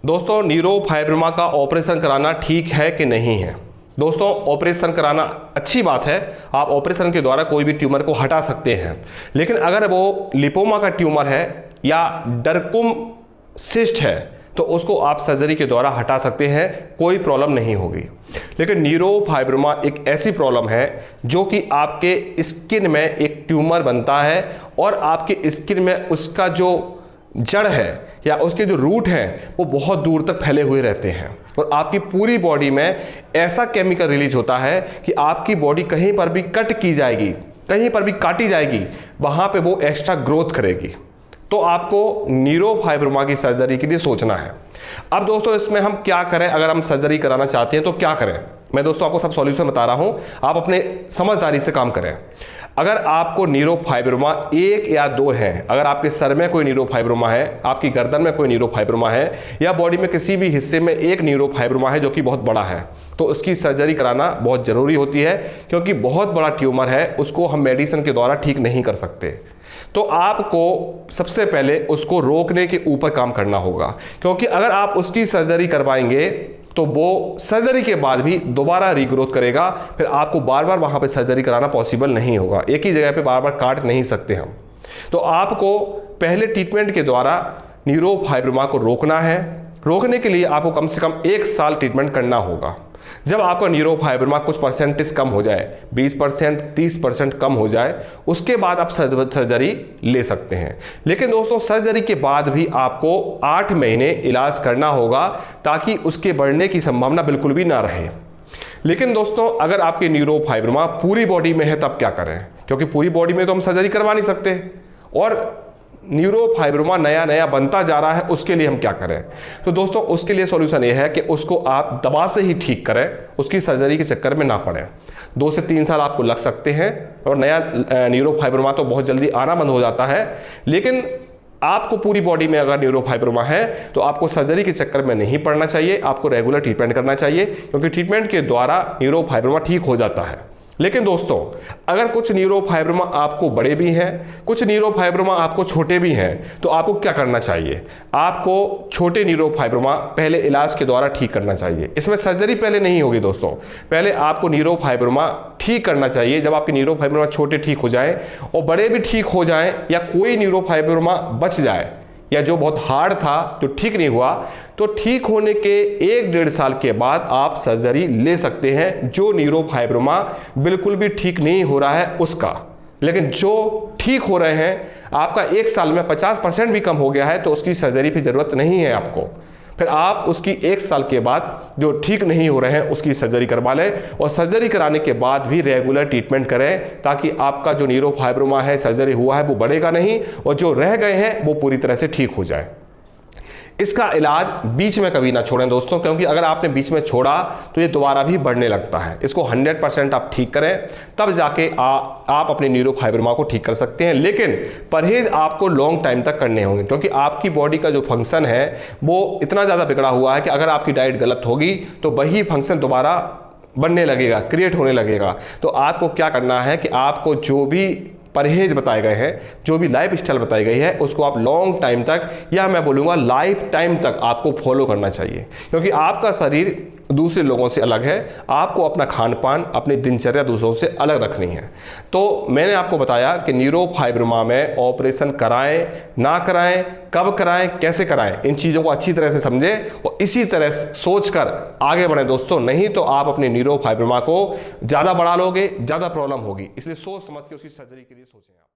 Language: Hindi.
दोस्तों, न्यूरोफाइब्रोमा का ऑपरेशन कराना ठीक है कि नहीं है? दोस्तों, ऑपरेशन कराना अच्छी बात है। आप ऑपरेशन के द्वारा कोई भी ट्यूमर को हटा सकते हैं, लेकिन अगर वो लिपोमा का ट्यूमर है या डरकुम सिस्ट है तो उसको आप सर्जरी के द्वारा हटा सकते हैं, कोई प्रॉब्लम नहीं होगी। लेकिन न्यूरोफाइब्रोमा एक ऐसी प्रॉब्लम है जो कि आपके स्किन में एक ट्यूमर बनता है और आपके स्किन में उसका जो जड़ है या उसके जो रूट हैं वो बहुत दूर तक फैले हुए रहते हैं और आपकी पूरी बॉडी में ऐसा केमिकल रिलीज होता है कि आपकी बॉडी कहीं पर भी कट की जाएगी, कहीं पर भी काटी जाएगी, वहां पे वो एक्स्ट्रा ग्रोथ करेगी। तो आपको न्यूरोफाइब्रोमा की सर्जरी के लिए सोचना है। अब दोस्तों, इसमें हम क्या करें? अगर हम सर्जरी कराना चाहते हैं तो क्या करें? मैं दोस्तों आपको सब सॉल्यूशन बता रहा हूं, आप अपने समझदारी से काम करें। अगर आपको न्यूरोफाइब्रोमा 1 या 2 है, अगर आपके सर में कोई न्यूरोफाइब्रोमा है, आपकी गर्दन में कोई न्यूरोफाइब्रोमा है या बॉडी में किसी भी हिस्से में एक न्यूरोफाइब्रोमा है जो कि बहुत बड़ा है, तो उसकी सर्जरी कराना बहुत ज़रूरी होती है, क्योंकि बहुत बड़ा ट्यूमर है, उसको हम मेडिसिन के द्वारा ठीक नहीं कर सकते। तो आपको सबसे पहले उसको रोकने के ऊपर काम करना होगा, क्योंकि अगर आप उसकी सर्जरी करवाएंगे तो वो सर्जरी के बाद भी दोबारा रीग्रोथ करेगा, फिर आपको बार बार वहां पे सर्जरी कराना पॉसिबल नहीं होगा, एक ही जगह पे बार बार काट नहीं सकते हम। तो आपको पहले ट्रीटमेंट के द्वारा न्यूरोफाइब्रोमा को रोकना है। रोकने के लिए आपको कम से कम 1 साल ट्रीटमेंट करना होगा। जब आपका न्यूरोफाइब्रोमा कुछ परसेंटेज कम हो जाए, 20%, 30% कम हो जाए, उसके बाद आप सर्जरी ले सकते हैं। लेकिन दोस्तों, सर्जरी के बाद भी आपको 8 महीने इलाज करना होगा ताकि उसके बढ़ने की संभावना बिल्कुल भी ना रहे। लेकिन दोस्तों, अगर आपके न्यूरोफाइब्रोमा पूरी बॉडी में है तब क्या करें? क्योंकि पूरी बॉडी में तो हम सर्जरी करवा नहीं सकते और न्यूरोफाइब्रोमा नया नया बनता जा रहा है, उसके लिए हम क्या करें? तो दोस्तों, उसके लिए सॉल्यूशन ये है कि उसको आप दवा से ही ठीक करें, उसकी सर्जरी के चक्कर में ना पड़े। 2 से 3 साल आपको लग सकते हैं और नया न्यूरोफाइब्रोमा तो बहुत जल्दी आना बंद हो जाता है। लेकिन आपको पूरी बॉडी में अगर न्यूरोफाइब्रोमा है तो आपको सर्जरी के चक्कर में नहीं पड़ना चाहिए, आपको रेगुलर ट्रीटमेंट करना चाहिए, क्योंकि ट्रीटमेंट के द्वारा न्यूरोफाइब्रोमा ठीक हो जाता है। लेकिन दोस्तों, अगर कुछ न्यूरोफाइब्रोमा आपको बड़े भी हैं, कुछ न्यूरोफाइब्रोमा आपको छोटे भी हैं, तो आपको क्या करना चाहिए? आपको छोटे न्यूरोफाइब्रोमा पहले इलाज के द्वारा ठीक करना चाहिए। इसमें सर्जरी पहले नहीं होगी दोस्तों, पहले आपको न्यूरोफाइब्रोमा ठीक करना चाहिए। जब आपके न्यूरोफाइब्रोमा छोटे ठीक हो जाएं और बड़े भी ठीक हो जाएं या कोई न्यूरोफाइब्रोमा बच जाए या जो बहुत हार्ड था, जो ठीक नहीं हुआ, तो ठीक होने के 1-1.5 साल के बाद आप सर्जरी ले सकते हैं, जो न्यूरोफाइब्रोमा बिल्कुल भी ठीक नहीं हो रहा है उसका। लेकिन जो ठीक हो रहे हैं, आपका 1 साल में 50% भी कम हो गया है, तो उसकी सर्जरी की जरूरत नहीं है आपको। फिर आप उसकी 1 साल के बाद जो ठीक नहीं हो रहे हैं उसकी सर्जरी करवा लें और सर्जरी कराने के बाद भी रेगुलर ट्रीटमेंट करें, ताकि आपका जो न्यूरोफाइब्रोमा है, सर्जरी हुआ है, वो बढ़ेगा नहीं और जो रह गए हैं वो पूरी तरह से ठीक हो जाए। इसका इलाज बीच में कभी ना छोड़ें दोस्तों, क्योंकि अगर आपने बीच में छोड़ा तो ये दोबारा भी बढ़ने लगता है। इसको 100% आप ठीक करें, तब जाके आप अपने न्यूरोफाइब्रोमा को ठीक कर सकते हैं। लेकिन परहेज आपको लॉन्ग टाइम तक करने होंगे, क्योंकि आपकी बॉडी का जो फंक्शन है वो इतना ज़्यादा बिगड़ा हुआ है कि अगर आपकी डाइट गलत होगी तो वही फंक्शन दोबारा बनने लगेगा, क्रिएट होने लगेगा। तो आपको क्या करना है कि आपको जो भी परहेज बताए गए हैं, जो भी लाइफ स्टाइल बताई गई है, उसको आप लॉन्ग टाइम तक, या मैं बोलूँगा लाइफ टाइम तक आपको फॉलो करना चाहिए, क्योंकि आपका शरीर दूसरे लोगों से अलग है। आपको अपना खान पान, अपनी दिनचर्या दूसरों से अलग रखनी है। तो मैंने आपको बताया कि न्यूरोफाइब्रोमा में ऑपरेशन कराएं ना कराएं, कब कराएं, कैसे कराएं, इन चीज़ों को अच्छी तरह से समझें और इसी तरह सोचकर आगे बढ़ें दोस्तों। नहीं तो आप अपने न्यूरोफाइब्रोमा को ज़्यादा बढ़ा लोगे, ज़्यादा प्रॉब्लम होगी। इसलिए सोच समझ के उसकी सर्जरी के लिए सोचें आप।